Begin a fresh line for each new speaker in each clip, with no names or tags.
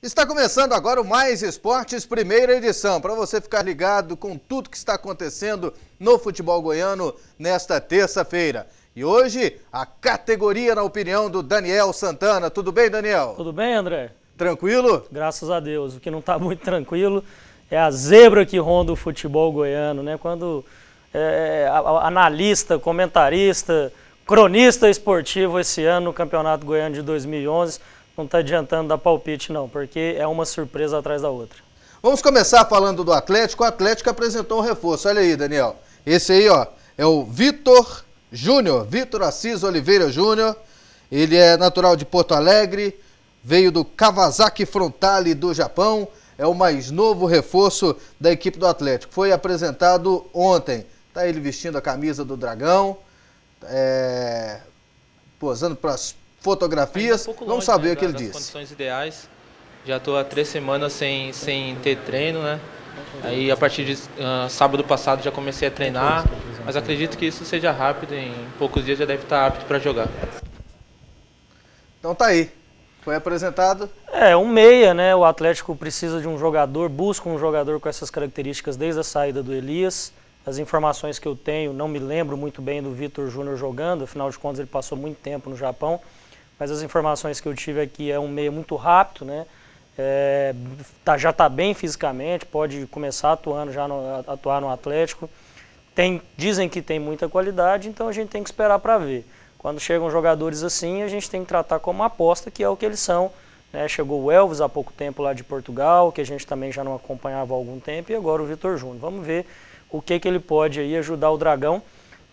Está começando agora o Mais Esportes, primeira edição, para você ficar ligado com tudo que está acontecendo no futebol goiano nesta terça-feira. E hoje, a categoria na opinião do Daniel Santana. Tudo bem, Daniel?
Tudo bem, André?
Tranquilo?
Graças a Deus. O que não está muito tranquilo é a zebra que ronda o futebol goiano, né? Quando analista, comentarista, cronista esportivo esse ano no Campeonato Goiano de 2011... não está adiantando dar palpite não, porque é uma surpresa atrás da outra.
Vamos começar falando do Atlético. O Atlético apresentou um reforço. Olha aí, Daniel. Esse aí, ó, é o Vitor Júnior, Vitor Assis Oliveira Júnior. Ele é natural de Porto Alegre, veio do Kawasaki Frontale do Japão. É o mais novo reforço da equipe do Atlético. Foi apresentado ontem. Tá ele vestindo a camisa do Dragão, posando para as fotografias, vamos saber o que ele disse.
Condições ideais, já estou há 3 semanas sem ter treino, né? Aí a partir de sábado passado já comecei a treinar, mas acredito que isso seja rápido, em poucos dias já deve estar apto para jogar.
Então tá aí, foi apresentado.
Um meia, né? O Atlético precisa de um jogador, busca um jogador com essas características desde a saída do Elias. As informações que eu tenho, não me lembro muito bem do Vitor Júnior jogando, afinal de contas ele passou muito tempo no Japão. Mas as informações que eu tive aqui é um meia muito rápido, né? Já está bem fisicamente, pode começar atuar no Atlético. Dizem que tem muita qualidade, então a gente tem que esperar para ver. Quando chegam jogadores assim, a gente tem que tratar como aposta, que é o que eles são, né? Chegou o Elvis há pouco tempo lá de Portugal, que a gente também já não acompanhava há algum tempo, e agora o Vitor Júnior. Vamos ver o que ele pode aí ajudar o Dragão,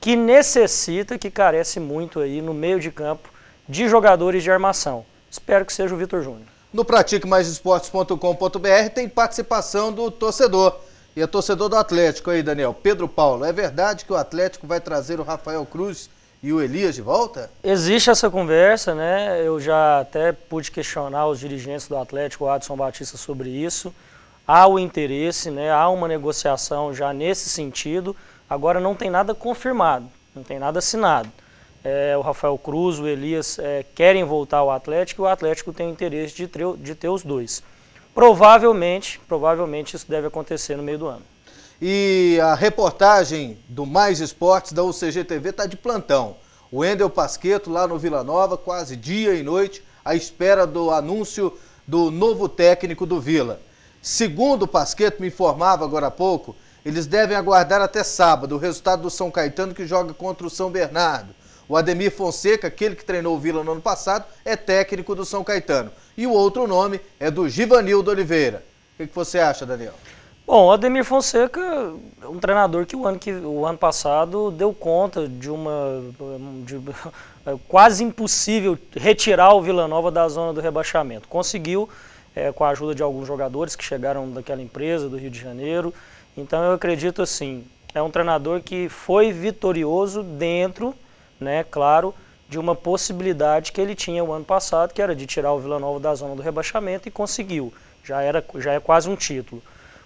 que necessita, que carece muito aí no meio de campo, de jogadores de armação. Espero que seja o Vitor Júnior.
No pratiquemaisesportes.com.br tem participação do torcedor. E é torcedor do Atlético aí, Daniel. Pedro Paulo, é verdade que o Atlético vai trazer o Rafael Cruz e o Elias de volta?
Existe essa conversa, né? Eu já até pude questionar os dirigentes do Atlético, o Adson Batista, sobre isso. Há o interesse, né? Há uma negociação já nesse sentido. Agora não tem nada confirmado, não tem nada assinado. O Rafael Cruz, o Elias querem voltar ao Atlético e o Atlético tem interesse de ter os dois. Provavelmente isso deve acontecer no meio do ano.
E a reportagem do Mais Esportes da UCG TV está de plantão. O Wendel Pasquetto lá no Vila Nova, quase dia e noite, à espera do anúncio do novo técnico do Vila. Segundo o Pasquetto me informava agora há pouco, eles devem aguardar até sábado o resultado do São Caetano, que joga contra o São Bernardo. O Ademir Fonseca, aquele que treinou o Vila no ano passado, é técnico do São Caetano. E o outro nome é do Givanildo Oliveira. O que você acha, Daniel?
Bom, o Ademir Fonseca é um treinador que o ano passado deu conta de quase impossível retirar o Vila Nova da zona do rebaixamento. Conseguiu, com a ajuda de alguns jogadores que chegaram daquela empresa do Rio de Janeiro. Então eu acredito assim, é um treinador que foi vitorioso dentro, né, claro, de uma possibilidade que ele tinha o ano passado, que era de tirar o Vila Nova da zona do rebaixamento, e conseguiu. Já é quase um título.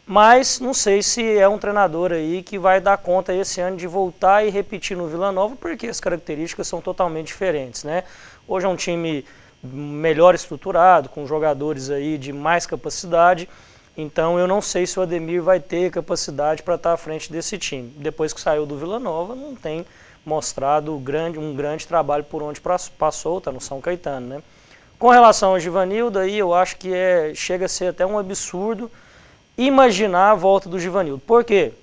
Mas não sei se é um treinador aí que vai dar conta esse ano de voltar e repetir no Vila Nova, porque as características são totalmente diferentes, né? Hoje é um time melhor estruturado, com jogadores aí de mais capacidade, então eu não sei se o Ademir vai ter capacidade para estar à frente desse time. Depois que saiu do Vila Nova, não tem mostrado um grande trabalho por onde passou, está no São Caetano, né? Com relação ao Givanildo, aí eu acho que chega a ser até um absurdo imaginar a volta do Givanildo. Por quê?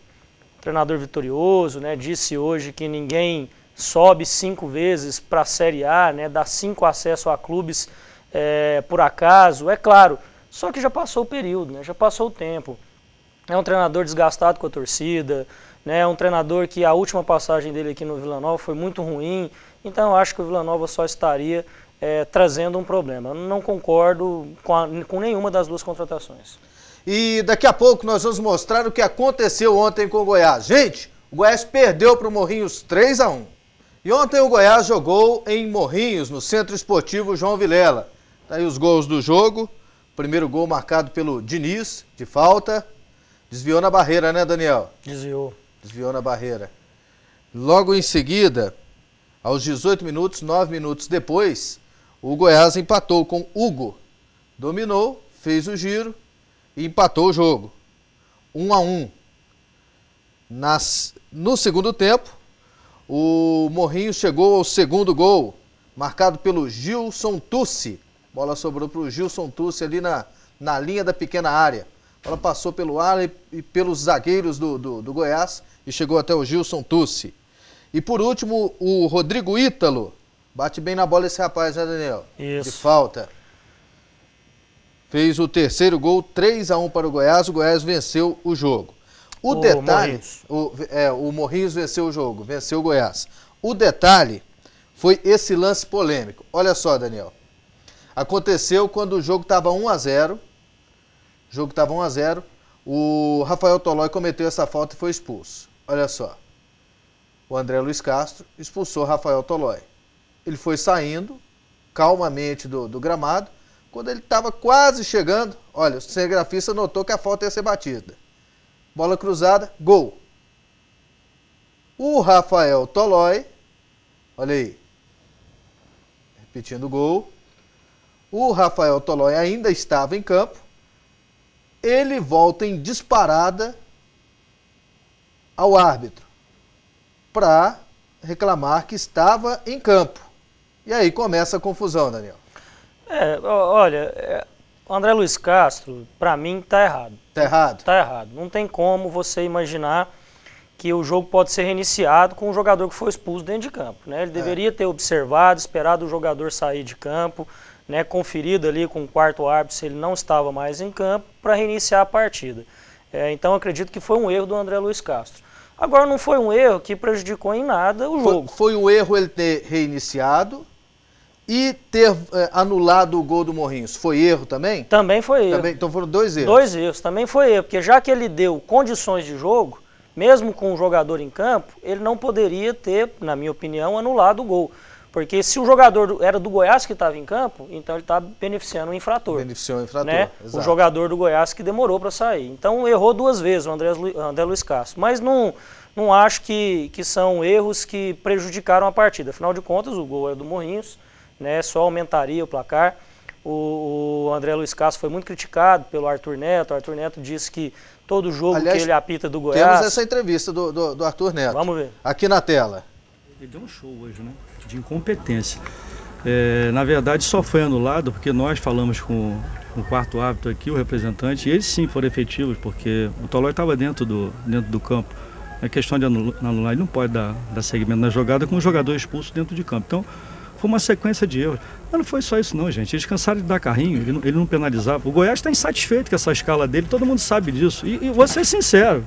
Treinador vitorioso, né? Disse hoje que ninguém sobe 5 vezes para a Série A, né? Dá 5 acessos a clubes por acaso, é claro. Só que já passou o período, né? Já passou o tempo. É um treinador desgastado com a torcida, né? É um treinador que a última passagem dele aqui no Vila Nova foi muito ruim. Então eu acho que o Vila Nova só estaria trazendo um problema. Eu não concordo com nenhuma das duas contratações.
E daqui a pouco nós vamos mostrar o que aconteceu ontem com o Goiás. Gente, o Goiás perdeu para o Morrinhos 3-1. E ontem o Goiás jogou em Morrinhos, no Centro Esportivo João Vilela. Tá aí os gols do jogo. Primeiro gol marcado pelo Diniz, de falta. Desviou na barreira, né, Daniel? Desviou na barreira. Logo em seguida, aos 18 minutos, 9 minutos depois, o Goiás empatou com Hugo. Dominou, fez o giro e empatou o jogo. 1-1. No segundo tempo, o Morrinhos chegou ao segundo gol, marcado pelo Gilson Tussi. Bola sobrou para o Gilson Tussi ali na linha da pequena área. A bola passou pelo ar e pelos zagueiros do Goiás e chegou até o Gilson Tussi. E por último, o Rodrigo Ítalo. Bate bem na bola esse rapaz, né, Daniel?
Isso.
De falta. Fez o terceiro gol, 3-1 para o Goiás venceu o jogo. O detalhe, o Morrinhos venceu o jogo, venceu o Goiás. O detalhe foi esse lance polêmico. Olha só, Daniel. Aconteceu quando o jogo estava 1-0. O jogo estava 1-0. O Rafael Tolói cometeu essa falta e foi expulso. Olha só. O André Luiz Castro expulsou o Rafael Tolói. Ele foi saindo calmamente do gramado. Quando ele estava quase chegando, olha, o cinegrafista notou que a falta ia ser batida. Bola cruzada, gol. O Rafael Tolói, olha aí, repetindo o gol. O Rafael Tolói ainda estava em campo. Ele volta em disparada ao árbitro para reclamar que estava em campo. E aí começa a confusão, Daniel.
Olha, o André Luiz Castro, para mim, tá errado.
Tá errado?
Tá errado. Não tem como você imaginar que o jogo pode ser reiniciado com um jogador que foi expulso dentro de campo, né? Ele deveria ter observado, esperado o jogador sair de campo, né, conferido ali com o quarto árbitro se ele não estava mais em campo para reiniciar a partida. Então acredito que foi um erro do André Luiz Castro. Agora não foi um erro que prejudicou em nada o jogo.
Foi um erro ele ter reiniciado e ter anulado o gol do Morrinhos. Foi erro também?
Também foi erro.
Então foram dois erros.
Dois erros, também foi erro, porque já que ele deu condições de jogo, mesmo com o jogador em campo, ele não poderia ter, na minha opinião, anulado o gol. Porque se o jogador era do Goiás que estava em campo, então ele está beneficiando o infrator.
Beneficiou o infrator,
né? O jogador do Goiás que demorou para sair. Então errou duas vezes o André Luiz Castro. Mas não acho que são erros que prejudicaram a partida. Afinal de contas, o gol é do Morrinhos, né? Só aumentaria o placar. O André Luiz Castro foi muito criticado pelo Arthur Neto. O Arthur Neto disse que todo jogo, aliás, que ele apita do Goiás...
Temos essa entrevista do Arthur Neto.
Vamos ver.
Aqui na tela.
Ele deu um show hoje, né? De incompetência. Na verdade, só foi anulado porque nós falamos com o quarto árbitro aqui, o representante, e eles sim foram efetivos, porque o Tolói estava dentro do campo. É questão de anular, ele não pode dar seguimento na jogada com um jogador expulso dentro de campo. Então, foi uma sequência de erros. Mas não foi só isso não, gente. Eles cansaram de dar carrinho, ele não penalizava. O Goiás está insatisfeito com essa escala dele, todo mundo sabe disso. E vou ser sincero,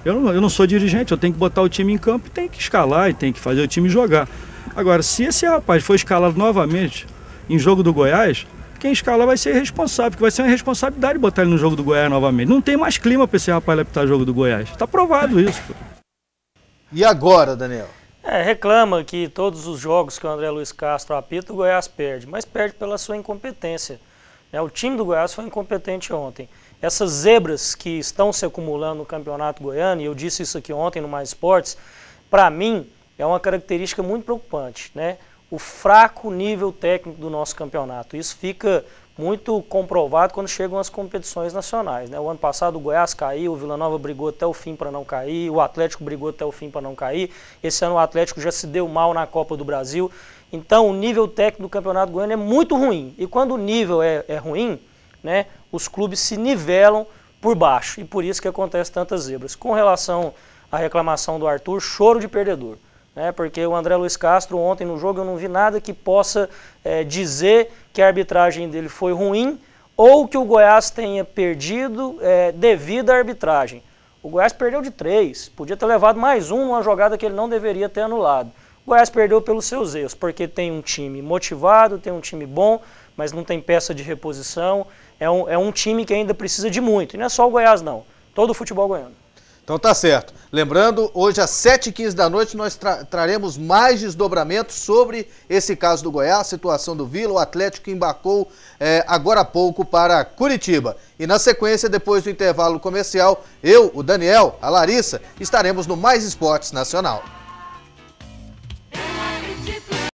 eu não sou dirigente, eu tenho que botar o time em campo e tenho que escalar e tenho que fazer o time jogar. Agora, se esse rapaz for escalado novamente em jogo do Goiás, quem escala vai ser responsável, porque vai ser uma responsabilidade botar ele no jogo do Goiás novamente. Não tem mais clima para esse rapaz apitar jogo do Goiás. Está provado isso. Pô.
E agora, Daniel?
Reclama que todos os jogos que o André Luiz Castro apita, o Goiás perde, mas perde pela sua incompetência. O time do Goiás foi incompetente ontem. Essas zebras que estão se acumulando no Campeonato Goiano, e eu disse isso aqui ontem no Mais Esportes, para mim é uma característica muito preocupante, né? O fraco nível técnico do nosso campeonato. Isso fica muito comprovado quando chegam as competições nacionais, né? O ano passado o Goiás caiu, o Vila Nova brigou até o fim para não cair, o Atlético brigou até o fim para não cair. Esse ano o Atlético já se deu mal na Copa do Brasil. Então o nível técnico do Campeonato Goiano é muito ruim. E quando o nível é ruim, né, os clubes se nivelam por baixo. E por isso que acontece tantas zebras. Com relação à reclamação do Arthur, choro de perdedor. Porque o André Luiz Castro ontem no jogo eu não vi nada que possa dizer que a arbitragem dele foi ruim ou que o Goiás tenha perdido devido à arbitragem. O Goiás perdeu de 3, podia ter levado mais um numa jogada que ele não deveria ter anulado. O Goiás perdeu pelos seus erros, porque tem um time motivado, tem um time bom, mas não tem peça de reposição. É um time que ainda precisa de muito, e não é só o Goiás não, todo o futebol goiano.
Então tá certo. Lembrando, hoje às 7h15 da noite nós traremos mais desdobramentos sobre esse caso do Goiás, situação do Vila, o Atlético que embarcou agora há pouco para Curitiba. E na sequência, depois do intervalo comercial, eu, o Daniel, a Larissa, estaremos no Mais Esportes Nacional.